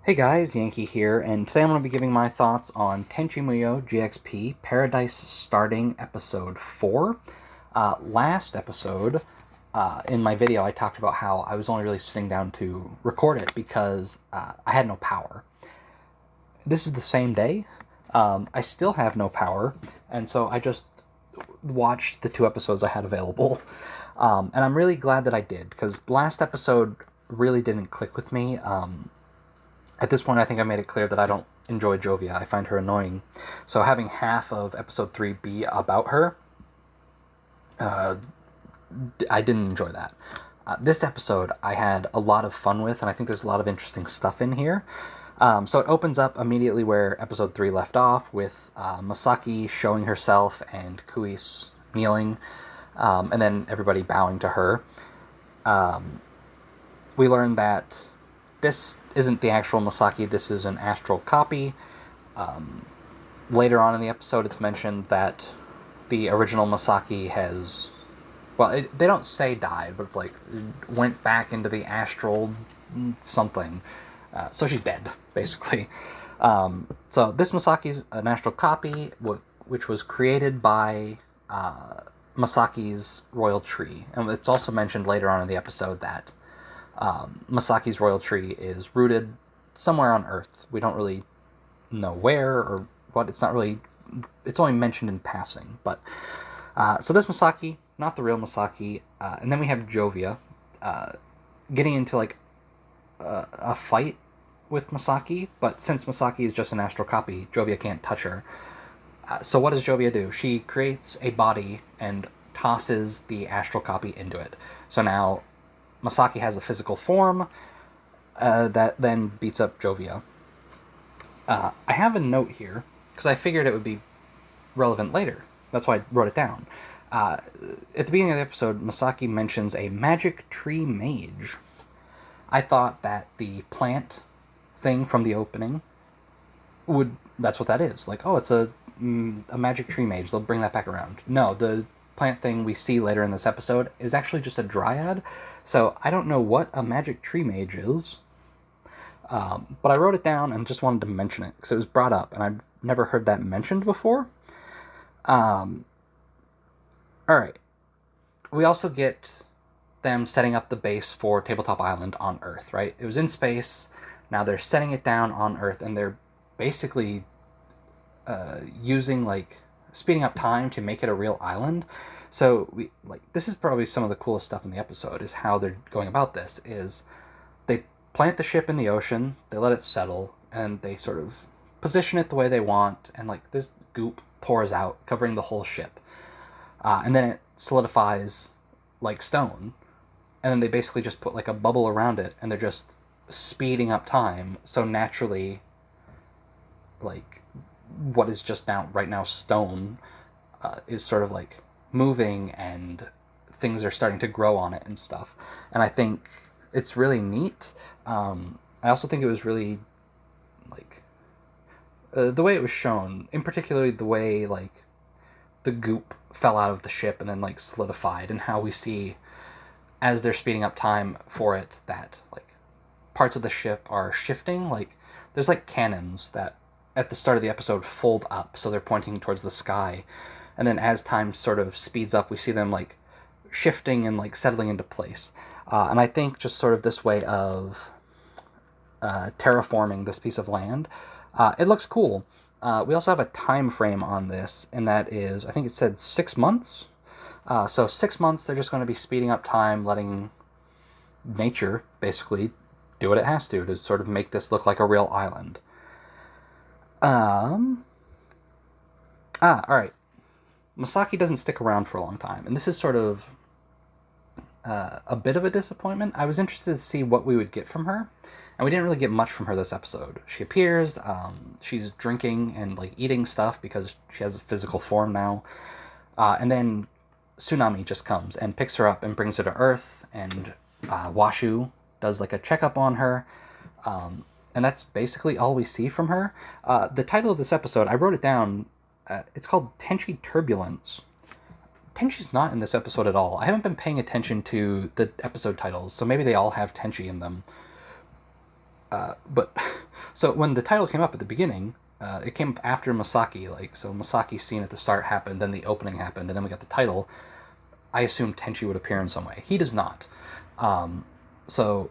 Hey guys, Yankee here, and today I'm going to be giving my thoughts on Tenchi Muyo GXP Paradise Starting Episode 4. Last episode, in my video, I talked about how I was only really sitting down to record it because I had no power. This is the same day. I still have no power, and so I just watched the two episodes I had available. And I'm really glad that I did, because last episode really didn't click with me. At this point, I think I made it clear that I don't enjoy Jovia. I find her annoying. So having half of episode 3 be about her, I didn't enjoy that. This episode I had a lot of fun with, and I think there's a lot of interesting stuff in here. So it opens up immediately where episode 3 left off, with Masaki showing herself and Kuis kneeling, and then everybody bowing to her. We learn that this isn't the actual Masaki, this is an astral copy. Later on in the episode, it's mentioned that the original Masaki has... Well, they don't say died, but it's like went back into the astral something. So she's dead, basically. So this Masaki's an astral copy, which was created by Masaki's royal tree. And it's also mentioned later on in the episode that Masaki's royal tree is rooted somewhere on Earth. We don't really know where or what. It's not really... It's only mentioned in passing. But so this Masaki, not the real Masaki. And then we have Jovia getting into like a fight with Masaki. But since Masaki is just an astral copy, Jovia can't touch her. So what does Jovia do? She creates a body and tosses the astral copy into it. So now Masaki has a physical form that then beats up Jovia. I have a note here, because I figured it would be relevant later. That's why I wrote it down. At the beginning of the episode, Masaki mentions a magic tree mage. I thought that the plant thing from the opening that's what that is. Like, oh, it's a magic tree mage. They'll bring that back around. No, the plant thing we see later in this episode is actually just a dryad. So I don't know what a magic tree mage is. But I wrote it down and just wanted to mention it because it was brought up and I've never heard that mentioned before. Alright. We also get them setting up the base for Tabletop Island on Earth, right? It was in space. Now they're setting it down on Earth, and they're basically using, like, speeding up time to make it a real island. So this is probably some of the coolest stuff in the episode, is how they're going about this. Is they plant the ship in the ocean, they let it settle, and they sort of position it the way they want, and like this goop pours out, covering the whole ship. And then it solidifies like stone, and then they basically just put like a bubble around it, and they're just speeding up time, so naturally, like, what is just right now stone is sort of like moving, and things are starting to grow on it and stuff. And I think it's really neat. I also think it was really, like, the way it was shown, in particular the way, like, the goop fell out of the ship and then, like, solidified, and how we see, as they're speeding up time for it, that, like, parts of the ship are shifting. Like, there's, like, cannons that, at the start of the episode, fold up, so they're pointing towards the sky. And then as time sort of speeds up, we see them, like, shifting and, like, settling into place. And I think just sort of this way of terraforming this piece of land, it looks cool. We also have a time frame on this, and that is, I think it said 6 months. So 6 months, they're just going to be speeding up time, letting nature basically do what it has to sort of make this look like a real island. Alright. Masaki doesn't stick around for a long time, and this is sort of a bit of a disappointment. I was interested to see what we would get from her, and we didn't really get much from her this episode. She appears, she's drinking and, like, eating stuff because she has a physical form now, and then Tsunami just comes and picks her up and brings her to Earth, and Washu does, like, a checkup on her, and that's basically all we see from her. The title of this episode, I wrote it down, it's called Tenchi Turbulence. Tenchi's not in this episode at all. I haven't been paying attention to the episode titles, so maybe they all have Tenchi in them. But So when the title came up at the beginning, it came up after Masaki. Like, so Masaki's scene at the start happened, then the opening happened, and then we got the title. I assumed Tenchi would appear in some way. He does not. So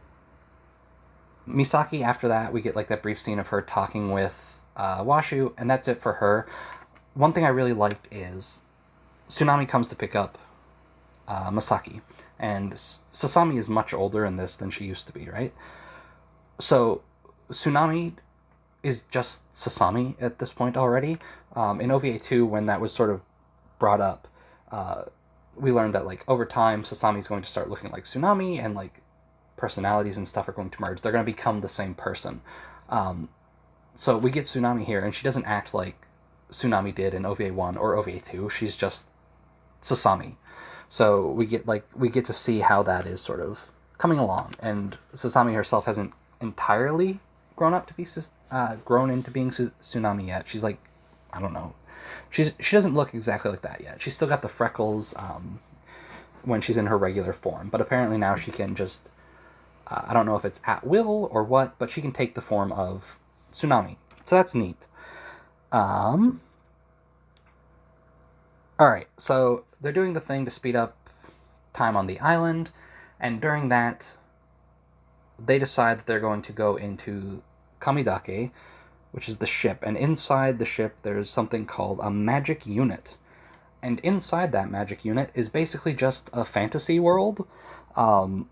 Misaki, after that, we get like that brief scene of her talking with Washu, and that's it for her. One thing I really liked is Tsunami comes to pick up Masaki, and Sasami is much older in this than she used to be, right? So Tsunami is just Sasami at this point already. In OVA 2, when that was sort of brought up, we learned that like over time Sasami is going to start looking like Tsunami, and like personalities and stuff are going to merge. They're going to become the same person. So we get Tsunami here, and she doesn't act like Tsunami did in OVA 1 or OVA 2. She's just Sasami. So we get to see how that is sort of coming along, and Sasami herself hasn't entirely grown up to be grown into being Tsunami yet. She's like, I don't know, she doesn't look exactly like that yet. She's still got the freckles when she's in her regular form, but apparently now she can just I don't know if it's at will or what, but she can take the form of Tsunami. So that's neat. Alright, so they're doing the thing to speed up time on the island, and during that, they decide that they're going to go into Kamidake, which is the ship, and inside the ship there's something called a magic unit. And inside that magic unit is basically just a fantasy world. I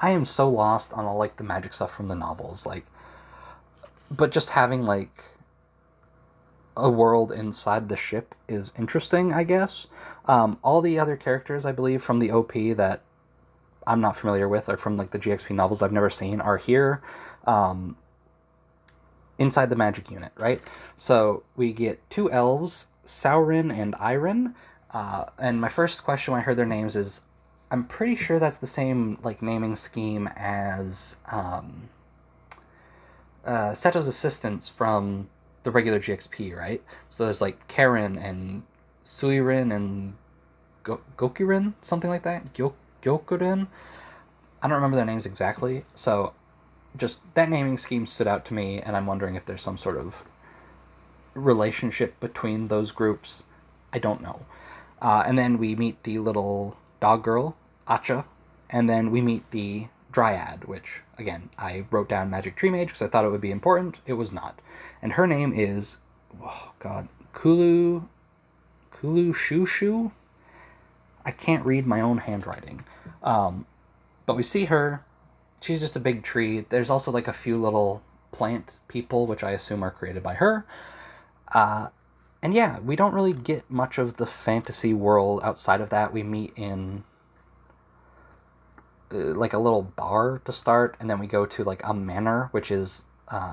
am so lost on all like the magic stuff from the novels, like, but just having like a world inside the ship is interesting, I guess. All the other characters, I believe, from the OP that I'm not familiar with, or from like the GXP novels I've never seen, are here inside the magic unit, right? So we get two elves, Saurin and Iron. And my first question when I heard their names is, I'm pretty sure that's the same like naming scheme as Seto's assistants from the regular GXP, right? So there's like Karen and Suirin and Gokirin, something like that. Gyokurin. I don't remember their names exactly. So just that naming scheme stood out to me, and I'm wondering if there's some sort of relationship between those groups. I don't know. And then we meet the little dog girl, Acha, and then we meet the Dryad, which, again, I wrote down Magic Tree Mage because I thought it would be important. It was not. And her name is, oh god, Kulu Shushu? I can't read my own handwriting. But we see her. She's just a big tree. There's also like a few little plant people, which I assume are created by her. And yeah, we don't really get much of the fantasy world outside of that. We meet in like a little bar to start, and then we go to like a manor, which is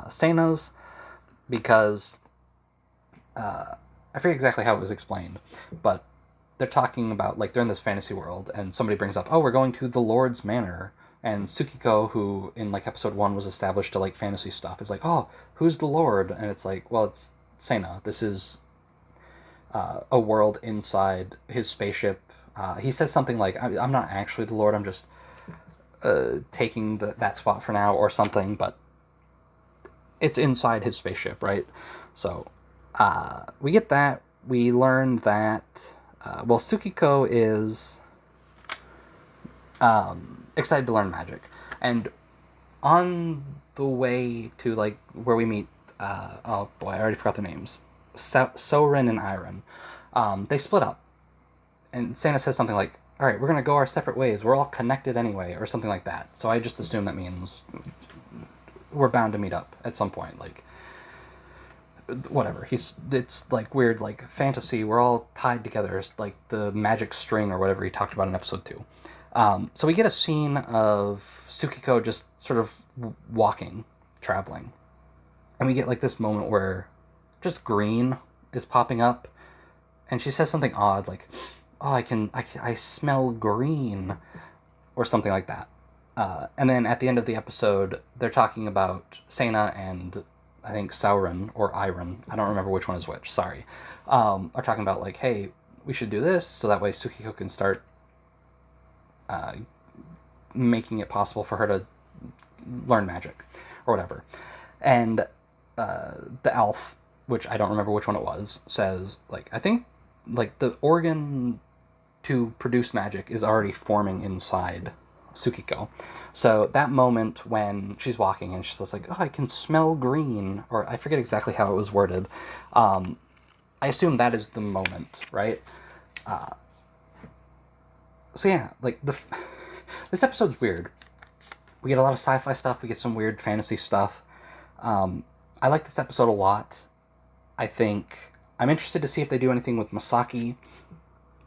Sena's, because I forget exactly how it was explained, but they're talking about like they're in this fantasy world, and somebody brings up, oh, we're going to the Lord's Manor, and Tsukiko, who in like episode 1 was established to like fantasy stuff, is like, oh, who's the Lord? And it's like, well, it's Sena. This is a world inside his spaceship. He says something like, I'm not actually the Lord, I'm just taking that spot for now or something, but it's inside his spaceship, right? So we get that. We learn that well, Tsukiko is excited to learn magic, and on the way to like where we meet oh boy, I already forgot their names, Soren and Iron, they split up, and Santa says something like, all right, we're gonna go our separate ways, we're all connected anyway, or something like that. So I just assume that means we're bound to meet up at some point, like whatever. It's like weird, like fantasy, we're all tied together. It's like the magic string or whatever he talked about in episode 2. So we get a scene of Tsukiko just sort of walking, traveling, and we get like this moment where just green is popping up, and she says something odd like, oh, I smell green, or something like that. And then at the end of the episode, they're talking about Sena and I think Sauron or Iron, I don't remember which one is which, sorry, are talking about like, hey, we should do this so that way Tsukiko can start making it possible for her to learn magic or whatever. And the elf, which I don't remember which one it was, says, like, I think, like, the organ to produce magic is already forming inside Tsukiko. So that moment when she's walking and she's like, oh, I can smell green, or I forget exactly how it was worded. I assume that is the moment, right? So yeah, like, this episode's weird. We get a lot of sci-fi stuff, we get some weird fantasy stuff. I like this episode a lot. I think I'm interested to see if they do anything with Masaki,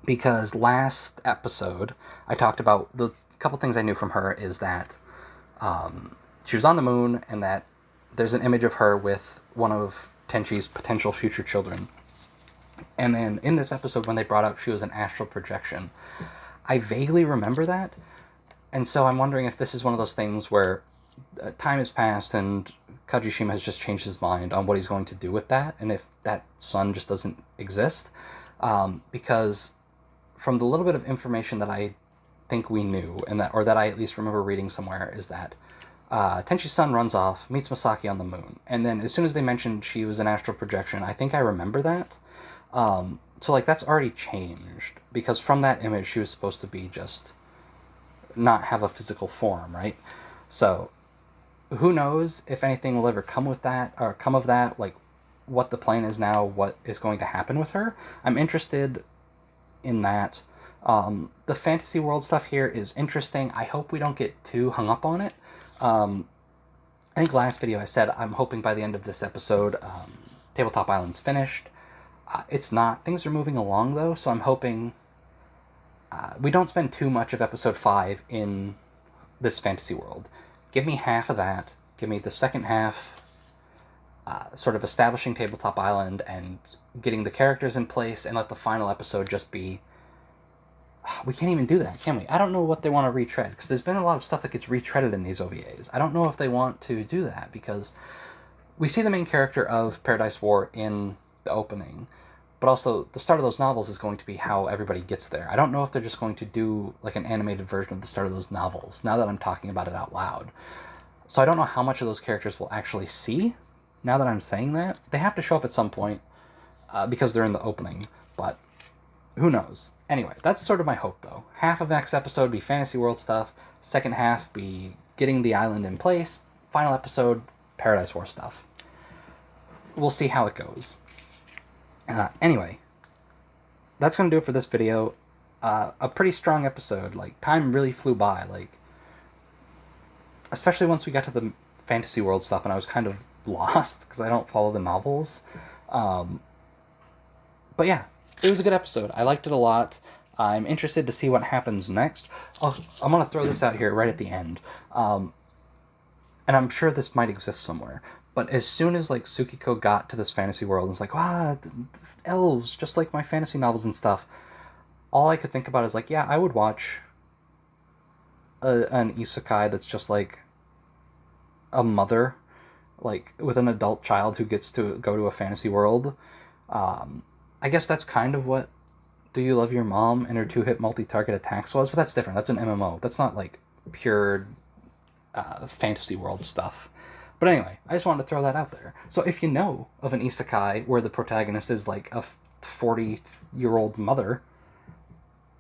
because last episode I talked about the couple things I knew from her is that she was on the moon, and that there's an image of her with one of Tenchi's potential future children. And then in this episode, when they brought up she was an astral projection, I vaguely remember that. And so I'm wondering if this is one of those things where time has passed and Kajishima has just changed his mind on what he's going to do with that, and if that son just doesn't exist. Because from the little bit of information that I think we knew, and that, or that I at least remember reading somewhere, is that Tenchi's son runs off, meets Masaki on the moon, and then as soon as they mentioned she was an astral projection, I think I remember that. So, like, that's already changed, because from that image she was supposed to be just not have a physical form, right? So who knows if anything will ever come with that, or come of that, like what the plan is now, what is going to happen with her. I'm interested in that. The fantasy world stuff here is interesting. I hope we don't get too hung up on it. I think last video I said I'm hoping by the end of this episode Tabletop Island's finished. It's not. Things are moving along though, so I'm hoping we don't spend too much of episode 5 in this fantasy world. Give me half of that. Give me the second half sort of establishing Tabletop Island and getting the characters in place, and let the final episode just be... We can't even do that, can we? I don't know what they want to retread, because there's been a lot of stuff that gets retreaded in these OVAs. I don't know if they want to do that, because we see the main character of Paradise War in the opening, but also the start of those novels is going to be how everybody gets there. I don't know if they're just going to do like an animated version of the start of those novels, now that I'm talking about it out loud. So I don't know how much of those characters we'll actually see, now that I'm saying that. They have to show up at some point, because they're in the opening, but who knows. Anyway, that's sort of my hope, though. Half of next episode be fantasy world stuff, second half be getting the island in place, final episode, Paradise War stuff. We'll see how it goes. Anyway, that's going to do it for this video. A pretty strong episode. Like, time really flew by. Like, especially once we got to the fantasy world stuff, and I was kind of lost because I don't follow the novels. But yeah, it was a good episode. I liked it a lot. I'm interested to see what happens next. I'm going to throw this out here right at the end. And I'm sure this might exist somewhere. But as soon as, like, Tsukiko got to this fantasy world, and it's like, elves, just like my fantasy novels and stuff, all I could think about is, like, yeah, I would watch an isekai that's just, like, a mother, like, with an adult child who gets to go to a fantasy world. I guess that's kind of what Do You Love Your Mom and Her Two-Hit Multi-Target Attacks was, but that's different. That's an MMO. That's not, like, pure fantasy world stuff. But anyway, I just wanted to throw that out there. So if you know of an isekai where the protagonist is like a 40-year-old mother,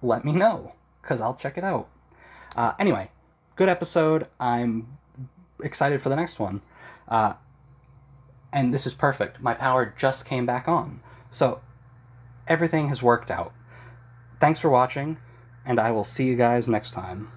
let me know, because I'll check it out. Anyway, good episode. I'm excited for the next one. And this is perfect. My power just came back on. So everything has worked out. Thanks for watching, and I will see you guys next time.